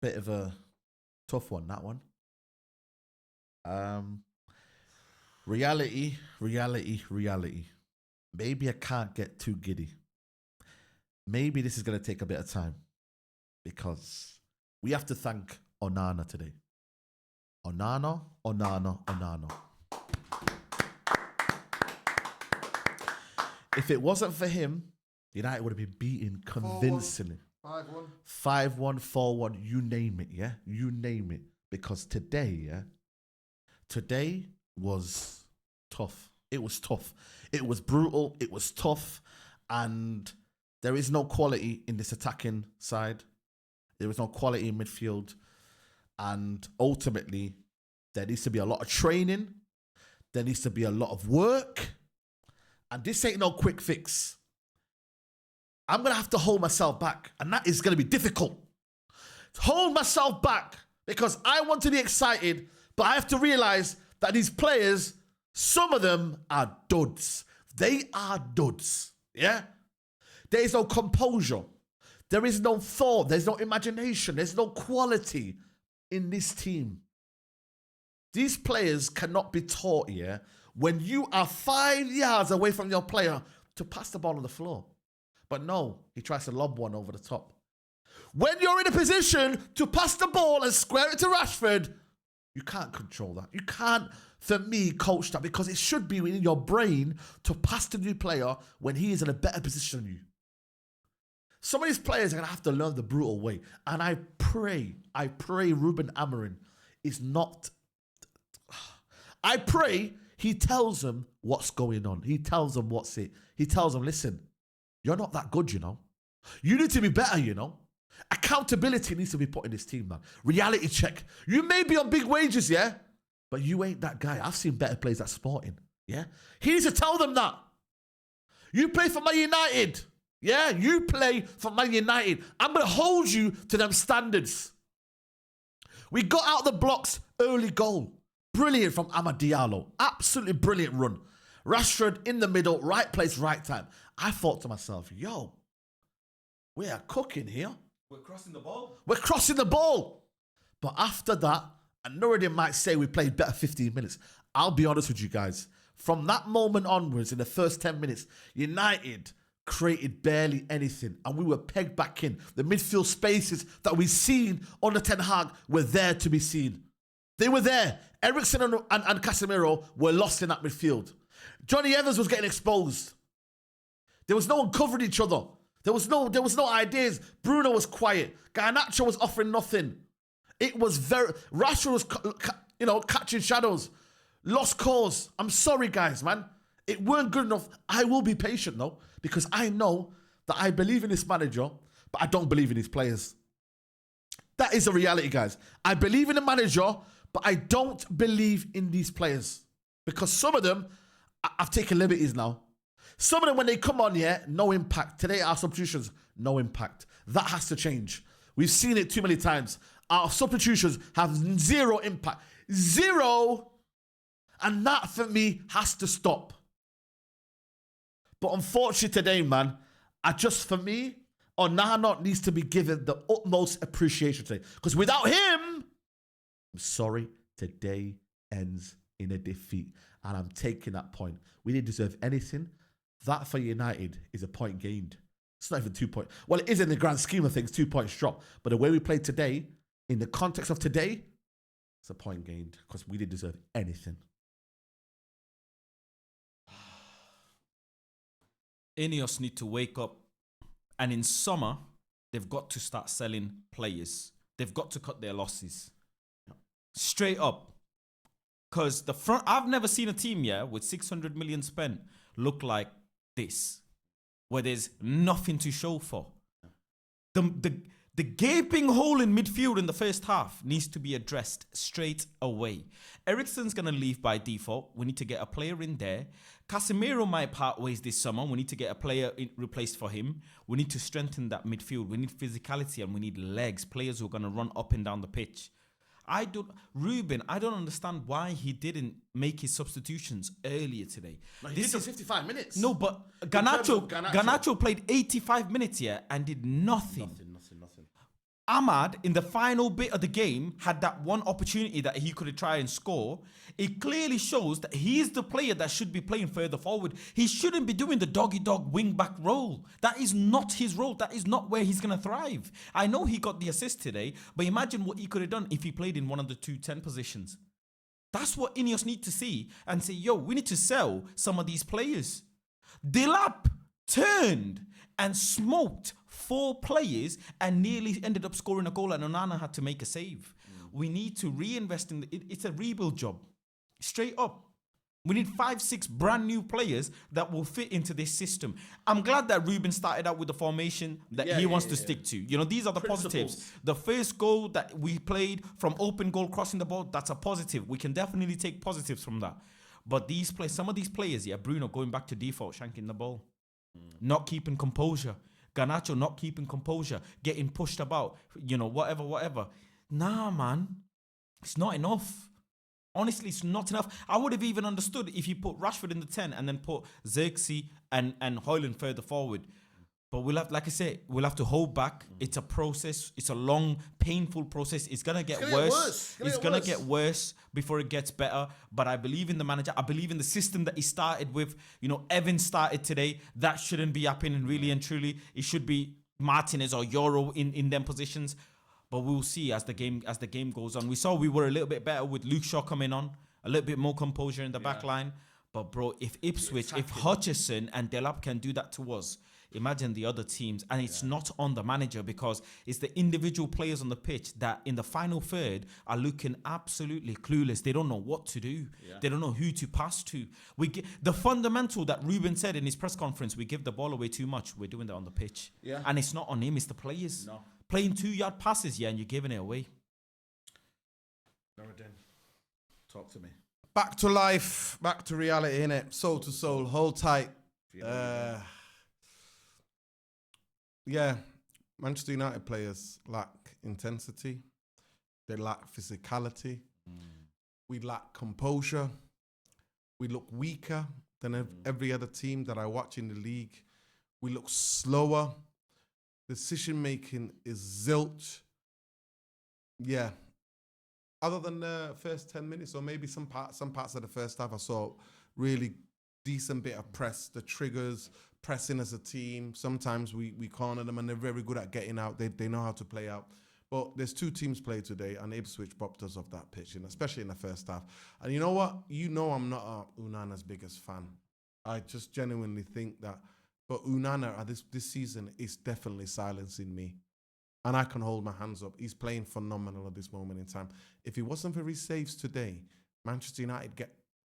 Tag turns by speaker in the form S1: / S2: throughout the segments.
S1: Bit of a tough one, that one. Reality. Maybe I can't get too giddy. Maybe this is going to take a bit of time because we have to thank Onana today. Onana. If it wasn't for him, United would have been beaten convincingly.
S2: 5-1.
S1: 5-1, 4-1, you name it, yeah? You name it. Because today was tough. It was tough. It was brutal. It was tough. And there is no quality in this attacking side. There is no quality in midfield. And ultimately, there needs to be a lot of training. There needs to be a lot of work. And this ain't no quick fix. I'm going to have to hold myself back. And that is going to be difficult. Hold myself back because I want to be excited, but I have to realize that these players, some of them are duds. They are duds. Yeah? There is no composure. There is no thought. There's no imagination. There's no quality in this team. These players cannot be taught, yeah, when you are 5 yards away from your player to pass the ball on the floor. But no, he tries to lob one over the top. When you're in a position to pass the ball and square it to Rashford, you can't control that. You can't, for me, coach that because it should be in your brain to pass the new player when he is in a better position than you. Some of these players are going to have to learn the brutal way. And I pray Ruben Amorim is not... I pray he tells them what's going on. He tells them what's it. He tells them, listen, you're not that good, you know. You need to be better, you know. Accountability needs to be put in this team, man. Reality check. You may be on big wages, yeah, but you ain't that guy. I've seen better players at Sporting, yeah. He needs to tell them that. You play for Man United, yeah. You play for Man United. I'm going to hold you to them standards. We got out the blocks, early goal. Brilliant from Amad Diallo. Absolutely brilliant run. Rashford in the middle, right place, right time. I thought to myself, yo, we are cooking here.
S2: We're crossing the ball.
S1: We're crossing the ball. But after that, and Nuruddin might say we played better 15 minutes. I'll be honest with you guys. From that moment onwards, in the first 10 minutes, United created barely anything. And we were pegged back in. The midfield spaces that we've seen under Ten Hag were there to be seen. They were there. Eriksen and Casemiro were lost in that midfield. Johnny Evans was getting exposed. There was no one covering each other. There was no ideas. Bruno was quiet. Garnacho was offering nothing. It was Rashford was, catching shadows. Lost cause. I'm sorry, guys, man. It weren't good enough. I will be patient, though, because I know that I believe in this manager, but I don't believe in his players. That is the reality, guys. I believe in the manager, but I don't believe in these players. Because some of them, I've taken liberties now. Some of them, when they come on, yeah, no impact. Today, our substitutions, no impact. That has to change. We've seen it too many times. Our substitutions have zero impact. Zero. And that, for me, has to stop. But unfortunately today, man, for me, Onana needs to be given the utmost appreciation today. Because without him, I'm sorry, today ends in a defeat. And I'm taking that point. We didn't deserve anything. That for United is a point gained. It's not even 2 points. Well, it is in the grand scheme of things, 2 points drop. But the way we played today, in the context of today, it's a point gained because we didn't deserve anything.
S3: Ineos need to wake up. And in summer, they've got to start selling players. They've got to cut their losses. Straight up. Because the front, I've never seen a team, with 600 million spent look like this, where there's nothing to show for. The gaping hole in midfield in the first half needs to be addressed straight away. Eriksen's going to leave by default. We need to get a player in there. Casemiro might part ways this summer. We need to get a player replaced for him. We need to strengthen that midfield. We need physicality and we need legs, players who are going to run up and down the pitch. Ruben, I don't understand why he didn't make his substitutions earlier today.
S1: No, he did 55 minutes.
S3: No, but Garnacho played 85 minutes here and did nothing.
S1: Nothing.
S3: Ahmad, in the final bit of the game, had that one opportunity that he could have tried and score. It clearly shows that he's the player that should be playing further forward. He shouldn't be doing the doggy-dog wing-back role. That is not his role. That is not where he's going to thrive. I know he got the assist today, but imagine what he could have done if he played in one of the 2 10 positions. That's what Ineos need to see and say, yo, we need to sell some of these players. Delap turned and smoked 4 players and nearly ended up scoring a goal, and Onana had to make a save. We need to reinvest in it's a rebuild job. Straight up. We need 5-6 brand new players that will fit into this system. I'm glad that Ruben started out with the formation that he wants to stick to. You know, these are the positives. The first goal that we played from open goal crossing the ball, that's a positive. We can definitely take positives from that. But some of these players, Bruno going back to default, shanking the ball, not keeping composure. Garnacho not keeping composure, getting pushed about, whatever. Nah, man, it's not enough. Honestly, it's not enough. I would have even understood if you put Rashford in the 10 and then put Xerxes and Højlund further forward. But we'll have, like I said, we'll have to hold back. It's a process. It's a long, painful process. It's going to get worse. It's going to get worse before it gets better. But I believe in the manager. I believe in the system that he started with. Evan started today. That shouldn't be happening, really and truly. It should be Martinez or Euro in them positions. But we'll see as the game goes on. We saw we were a little bit better with Luke Shaw coming on. A little bit more composure in the back line. But, bro, if Ipswich, if Hutchison and Delap can do that to us, imagine the other teams. And it's not on the manager, because it's the individual players on the pitch that in the final third are looking absolutely clueless. They don't know what to do. They don't know who to pass to. The fundamental that Ruben said in his press conference, we give the ball away too much. We're doing that on the pitch. And it's not on him, it's the players.
S1: No.
S3: Playing 2-yard passes, and you're giving it away.
S1: Nuruddin, talk to me.
S2: Back to life, back to reality, innit? Soul to soul, hold tight. Manchester United players lack intensity. They lack physicality. We lack composure. We look weaker than every other team that I watch in the league. We look slower. Decision making is zilch. Other than the first 10 minutes, or maybe some parts of the first half, I saw really decent bit of press. The triggers, pressing as a team. Sometimes we corner them, and they're very good at getting out. They know how to play out. But there's 2 teams played today, and Ipswich bopped us off that pitch, especially in the first half. And you know what? I'm not Onana's biggest fan. I just genuinely think that. But Onana this season is definitely silencing me. And I can hold my hands up. He's playing phenomenal at this moment in time. If it wasn't for his saves today, Manchester United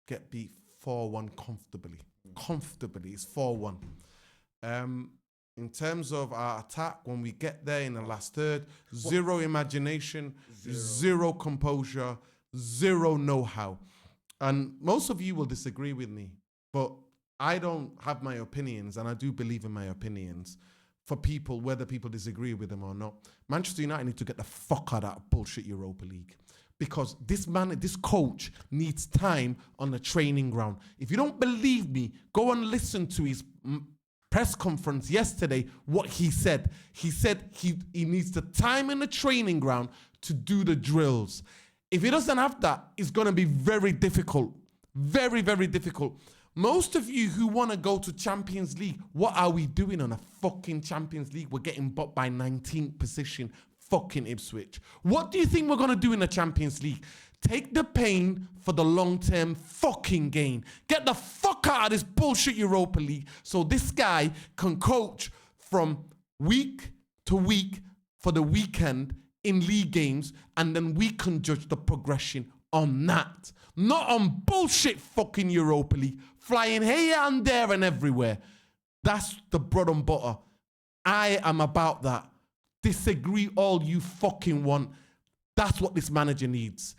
S2: get beat 4-1 comfortably. Comfortably, it's 4-1. In terms of our attack, when we get there in the last third, zero imagination, zero composure, zero know-how. And most of you will disagree with me, but I don't have my opinions, and I do believe in my opinions. For people, whether people disagree with them or not, Manchester United need to get the fuck out of that bullshit Europa League, because this coach needs time on the training ground. If you don't believe me, go and listen to his press conference yesterday. What he said he needs the time in the training ground to do the drills. If he doesn't have that, it's going to be very difficult, very, very difficult. Most of you who want to go to Champions League, what are we doing on a fucking Champions League? We're getting bopped by 19th position, fucking Ipswich. What do you think we're going to do in the Champions League? Take the pain for the long-term fucking gain. Get the fuck out of this bullshit Europa League so this guy can coach from week to week for the weekend in league games, and then we can judge the progression on that. Not on bullshit fucking Europa League, flying here and there and everywhere. That's the bread and butter. I am about that. Disagree all you fucking want. That's what this manager needs.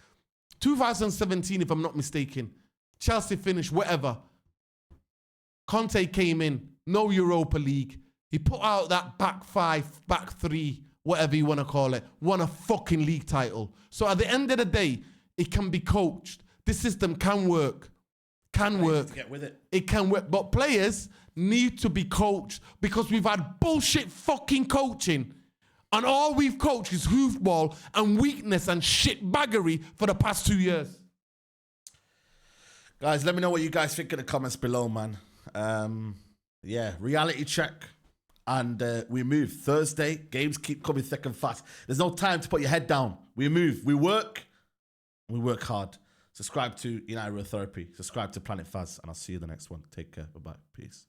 S2: 2017, if I'm not mistaken, Chelsea finished whatever. Conte came in, no Europa League. He put out that back 5, back 3, whatever you want to call it, won a fucking league title. So at the end of the day, it can be coached. This system can work. Can work.
S1: Get with it.
S2: It can work. But players need to be coached, because we've had bullshit fucking coaching And all we've coached is hoofball and weakness and shitbaggery for the past 2 years.
S1: Guys, let me know what you guys think in the comments below, man. Yeah, reality check. And we move. Thursday, games keep coming thick and fast. There's no time to put your head down. We move. We work. We work hard. Subscribe to United Road Therapy. Subscribe to Planet Faz. And I'll see you in the next one. Take care. Bye-bye. Peace.